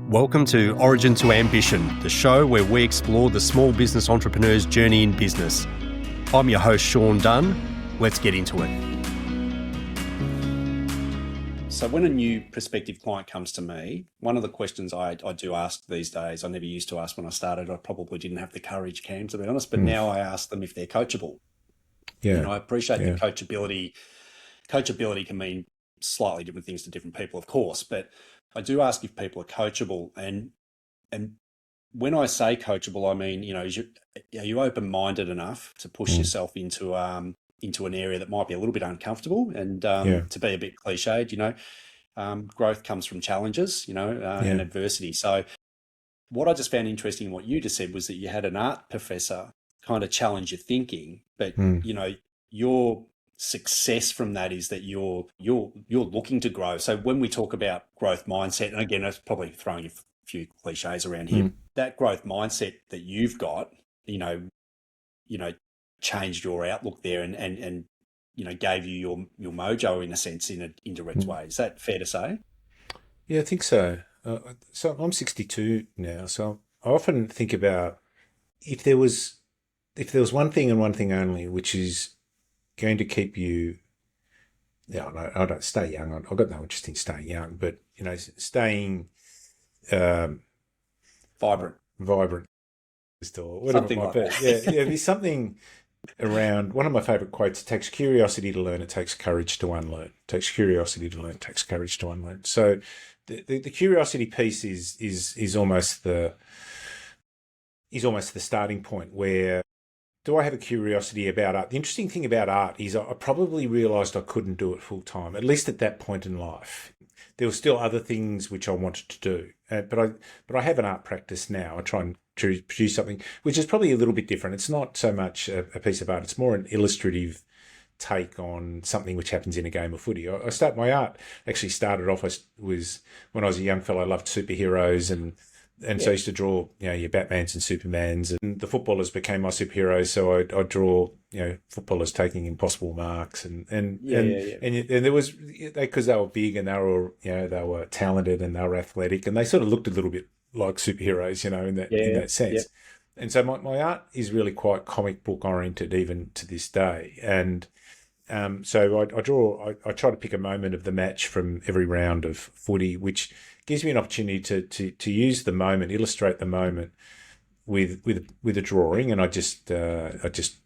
Welcome to Origin to Ambition, the show where we explore the small business entrepreneur's journey in business. I'm your host, Sean Dunne. Let's get into it. So when a new prospective client comes to me, one of the questions I do ask these days, I never used to ask when I started. I probably didn't have the courage, Cam, to be honest, but now I ask them if they're coachable. Yeah. And I appreciate that coachability can mean slightly different things to different people, of course, but I do ask if people are coachable. And when I say coachable, I mean, are you open-minded enough to push yourself into an area that might be a little bit uncomfortable and to be a bit cliched, growth comes from challenges, and adversity. So what I just found interesting in what you just said was that you had an art professor kind of challenge your thinking, but, your success from that is that you're looking to grow. So when we talk about growth mindset, and again, that's probably throwing a few cliches around here, that growth mindset that you've got, changed your outlook there and gave you your mojo in a sense, in an indirect way. Is that fair to say? Yeah, I think so. So I'm 62 now, so I often think about if there was one thing and one thing only, which is going to keep you, I don't stay young. I've got no interest in staying young, but staying vibrant, or whatever it might be. There's something around. One of my favourite quotes: "It takes curiosity to learn. It takes courage to unlearn. It takes curiosity to learn. It takes courage to unlearn." So the curiosity piece is almost the starting point where. Do I have a curiosity about art? The interesting thing about art is I probably realised I couldn't do it full time, at least at that point in life. There were still other things which I wanted to do, but I have an art practice now. I try and produce something which is probably a little bit different. It's not so much a piece of art; it's more an illustrative take on something which happens in a game of footy. My art actually started off was when I was a young fellow. I loved superheroes and so I used to draw, your Batmans and Supermans, and the footballers became my superheroes. So I'd draw, footballers taking impossible marks, and there was, because they were big and they were talented and they were athletic, and they sort of looked a little bit like superheroes, in that sense. Yeah. And so my art is really quite comic book oriented even to this day, and so I try to pick a moment of the match from every round of footy, which gives me an opportunity to use the moment, illustrate the moment with a drawing, and I just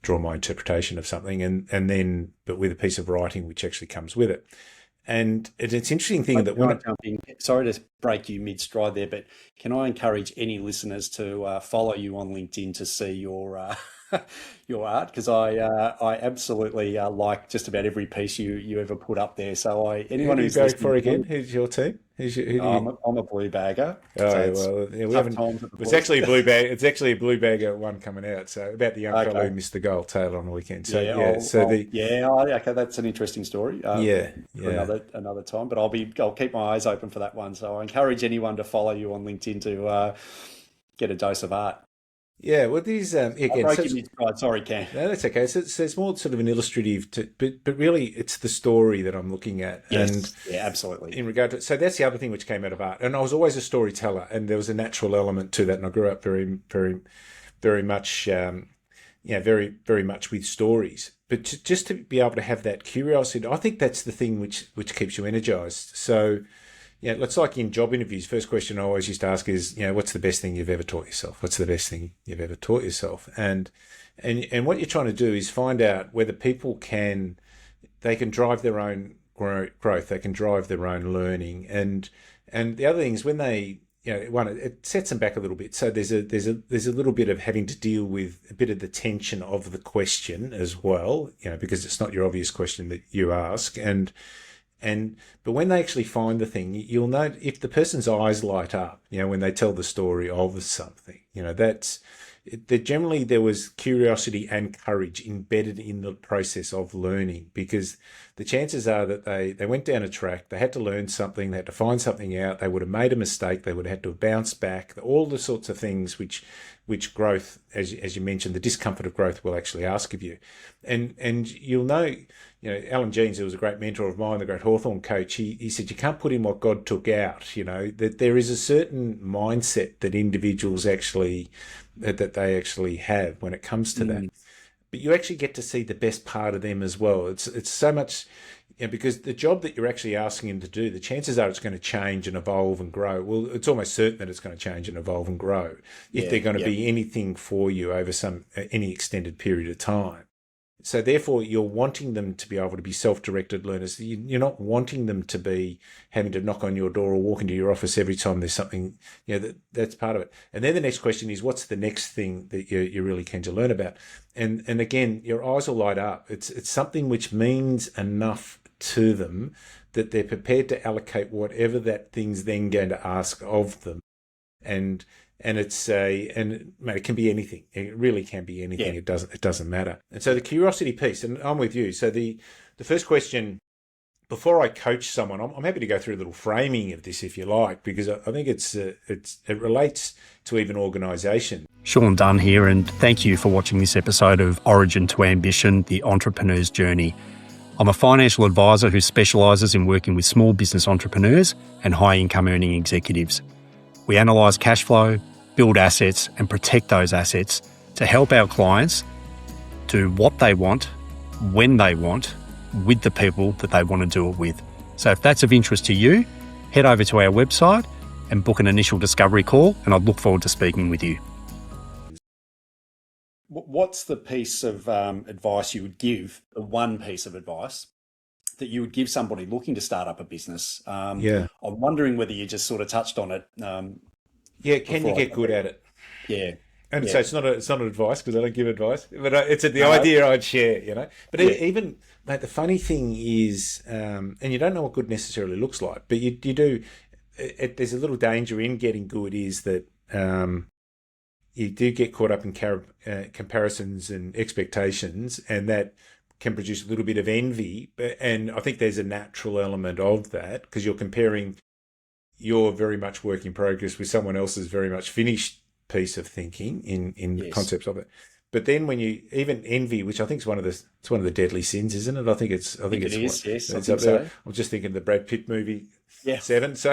draw my interpretation of something, and then but with a piece of writing which actually comes with it. And it's an interesting thing sorry to break you mid-stride there, but can I encourage any listeners to follow you on LinkedIn to see your your art, because I absolutely like just about every piece you ever put up there. So anyone who's going for again, who's your team? I'm a blue bagger. It's actually a blue bag. It's actually a blue bagger one coming out. So about the young fellow who missed the goal, Taylor, on the weekend. So okay, that's an interesting story. For another time. But I'll keep my eyes open for that one. So I encourage anyone to follow you on LinkedIn to get a dose of art. Yeah, well, these sorry, Cam. No, that's okay. So it's more sort of an illustrative, but really it's the story that I'm looking at. Yes, and absolutely. In regard to, so that's the other thing which came out of art. And I was always a storyteller, and there was a natural element to that. And I grew up very, very, very much, very, very much with stories. But just to be able to have that curiosity, I think that's the thing which keeps you energized. So. Yeah, it's like in job interviews. First question I always used to ask is, what's the best thing you've ever taught yourself? What's the best thing you've ever taught yourself? And what you're trying to do is find out whether people can drive their own growth, they can drive their own learning, and the other thing is when they, it sets them back a little bit. So there's a little bit of having to deal with a bit of the tension of the question as well, because it's not your obvious question that you ask, but when they actually find the thing, you'll know if the person's eyes light up, when they tell the story of something, that generally there was curiosity and courage embedded in the process of learning, because the chances are that they went down a track, they had to learn something, they had to find something out, they would have made a mistake, they would have had to bounce back, all the sorts of things which which growth, as you mentioned, the discomfort of growth will actually ask of you. And you'll know, Alan Jeans, who was a great mentor of mine, the great Hawthorne coach, he said, you can't put in what God took out, that there is a certain mindset that individuals actually, that they actually have when it comes to that. But you actually get to see the best part of them as well. It's so much, because the job that you're actually asking them to do, the chances are it's going to change and evolve and grow. Well, it's almost certain that it's going to change and evolve and grow if they're going to be anything for you over any extended period of time. So therefore, you're wanting them to be able to be self-directed learners. You're not wanting them to be having to knock on your door or walk into your office every time there's something, that's part of it. And then the next question is, what's the next thing that you're really keen to learn about? And again, your eyes will light up. It's something which means enough to them that they're prepared to allocate whatever that thing's then going to ask of them. And it can be anything. It really can be anything. Yeah. It doesn't matter. And so the curiosity piece, and I'm with you. So the first question, before I coach someone, I'm happy to go through a little framing of this if you like, because I think it relates to even organisation. Sean Dunne here, and thank you for watching this episode of Origin to Ambition, the Entrepreneur's Journey. I'm a financial advisor who specialises in working with small business entrepreneurs and high income earning executives. We analyse cash flow, build assets and protect those assets to help our clients do what they want, when they want, with the people that they want to do it with. So if that's of interest to you, head over to our website and book an initial discovery call, and I'd look forward to speaking with you. What's the piece of advice you would give, the one piece of advice that you would give somebody looking to start up a business? I'm wondering whether you just sort of touched on it. Can you get good at it? Yeah. And so it's not advice, because I don't give advice, but it's the idea I'd share, But even, mate, the funny thing is, and you don't know what good necessarily looks like, but you do, there's a little danger in getting good, is that you do get caught up in comparisons and expectations, and that can produce a little bit of envy. And I think there's a natural element of that, because you're comparing your very much work in progress with someone else's very much finished piece of thinking in the concepts of it. But then when you even envy, which I think is one of the deadly sins, isn't it? I think it is. Yes, I think so. I'm just thinking of the Brad Pitt movie, 7. So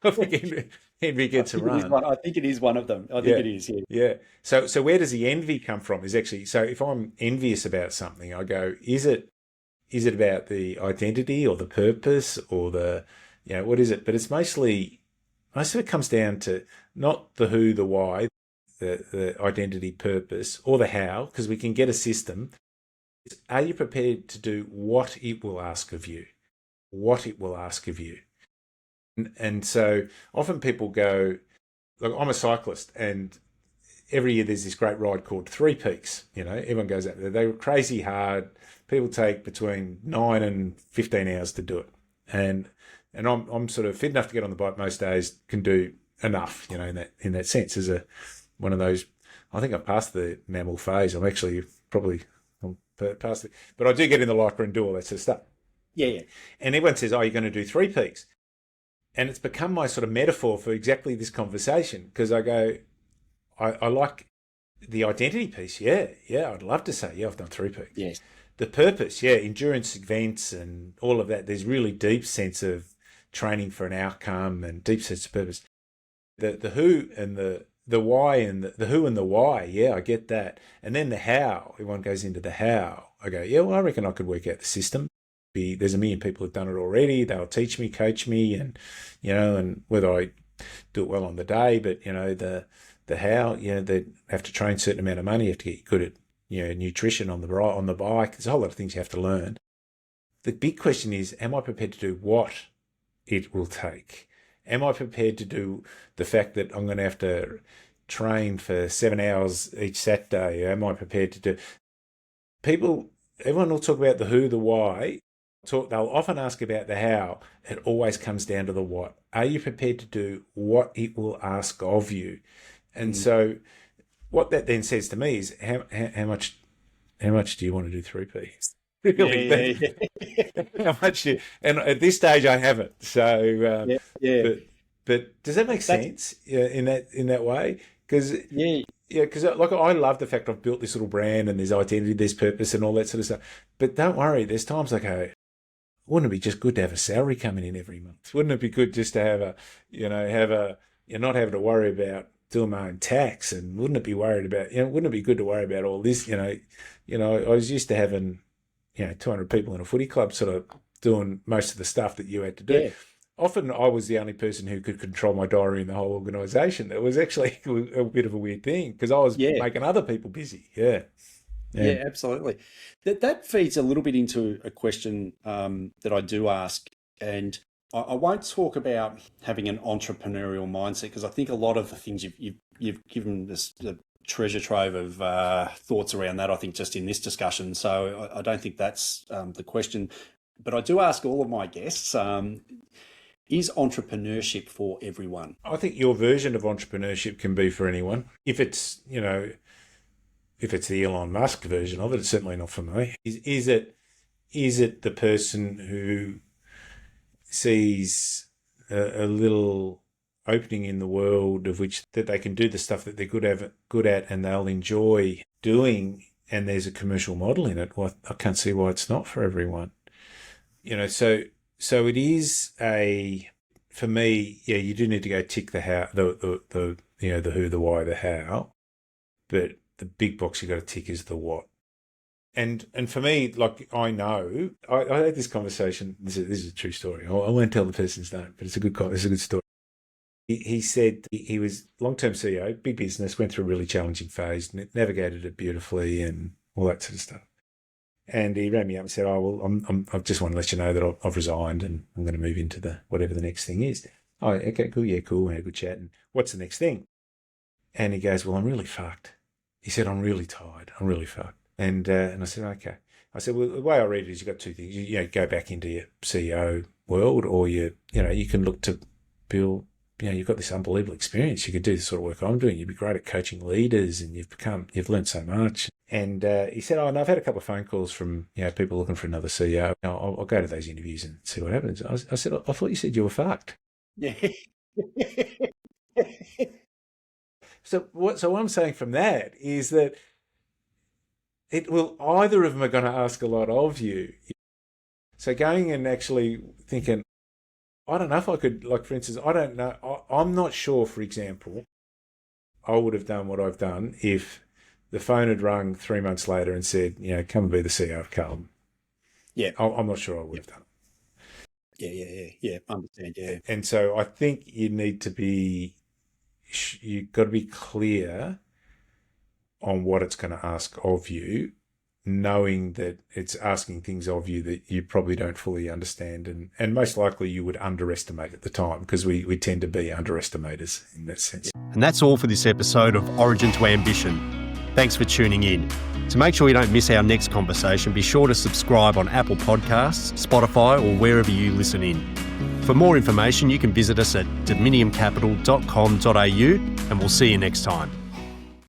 I think envy gets a run. I think it is one of them. I think it is. Yeah. So where does the envy come from? Is actually, so if I'm envious about something, I go, is it about the identity or the purpose or what is it? But it's most of it comes down to not the who, the why, the identity, purpose, or the how, because we can get a system. Are you prepared to do what it will ask of you? What it will ask of you. And so often people go, look, I'm a cyclist, and every year there's this great ride called Three Peaks. Everyone goes out there. They're crazy hard. People take between 9 and 15 hours to do it. And I'm sort of fit enough to get on the bike most days, can do enough, in that sense. As one of those, I think I've passed the mammal phase. I'm actually probably past it, but I do get in the lycra and do all that sort of stuff. Yeah. And everyone says, "Oh, you're going to do 3 peaks," and it's become my sort of metaphor for exactly this conversation, because I go, I like the identity piece. Yeah, I'd love to say, I've done 3 peaks. Yes. The purpose, endurance events and all of that. There's really deep sense of training for an outcome and deep sense of purpose. The who and the why, and the who and the why, I get that. And then the how, everyone goes into the how. I go, I reckon I could work out the system. There's a million people who've done it already. They'll teach me, coach me, and and whether I do it well on the day, but the how, they have to train a certain amount of money. You have to get good at nutrition on the bike. There's a whole lot of things you have to learn. The big question is, am I prepared to do what it will take? Am I prepared to do the fact that I'm going to have to train for 7 hours each Saturday? Am I prepared to do? Everyone will talk about the who, the why. They'll often ask about the how. It always comes down to the what. Are you prepared to do what it will ask of you? And so what that then says to me is, how much do you want to do 3P? Really? How much? And at this stage, I haven't. So, But does that make sense in that way? Because Yeah, because like I love the fact I've built this little brand and there's identity, there's purpose and all that sort of stuff. But don't worry, there's times I go, wouldn't it be just good to have a salary coming in every month? Wouldn't it be good just to have you're not having to worry about doing my own tax, and wouldn't it be worried about, wouldn't it be good to worry about all this? I was used to having, 200 people in a footy club sort of doing most of the stuff that you had to do. Yeah. Often I was the only person who could control my diary in the whole organisation. It was actually a bit of a weird thing because I was making other people busy. Yeah. Yeah, absolutely. That feeds a little bit into a question that I do ask, and I won't talk about having an entrepreneurial mindset because I think a lot of the things you've given this the treasure trove of thoughts around that, I think, just in this discussion. So I don't think that's the question, but I do ask all of my guests. Is entrepreneurship for everyone? I think your version of entrepreneurship can be for anyone. If it's the Elon Musk version of it, it's certainly not for me. Is it the person who sees a little opening in the world of which that they can do the stuff that they're good at and they'll enjoy doing, and there's a commercial model in it? Well, I can't see why it's not for everyone. So it is for me, you do need to go tick the how, the who, the why, the how, but the big box you got to tick is the what. And for me, like I know, I had this conversation. This is a true story. I won't tell the person's name, but it's a good story. He said he was long-term CEO, big business, went through a really challenging phase, navigated it beautifully, and all that sort of stuff. And he rang me up and said, "Oh, well, I just want to let you know that I've resigned and I'm going to move into whatever the next thing is." Oh, okay, cool. Yeah, cool. We had a good chat. And what's the next thing? And he goes, "Well, I'm really fucked." He said, "I'm really tired. I'm really fucked." And I said, "Okay." I said, "Well, the way I read it is you've got two things. You go back into your CEO world, or you can look to build. You've got this unbelievable experience. You could do the sort of work I'm doing. You'd be great at coaching leaders, and you've learned so much." And he said, "Oh, no, I've had a couple of phone calls from people looking for another CEO. I'll go to those interviews and see what happens." I said, "I thought you said you were fucked." Yeah. So what I'm saying from that is that either of them are going to ask a lot of you. So going and actually thinking, I don't know if I could, like, for instance, I don't know. I'm not sure, for example, I would have done what I've done if the phone had rung 3 months later and said, come and be the CEO of Carlton. Yeah. I'm not sure I would have done it. Yeah. Understand. Yeah. And so I think you've got to be clear on what it's going to ask of you, knowing that it's asking things of you that you probably don't fully understand, and most likely you would underestimate at the time, because we tend to be underestimators in that sense. And that's all for this episode of Origin to Ambition. Thanks for tuning in. To make sure you don't miss our next conversation, be sure to subscribe on Apple Podcasts, Spotify, or wherever you listen in. For more information, you can visit us at dominiumcapital.com.au, and we'll see you next time.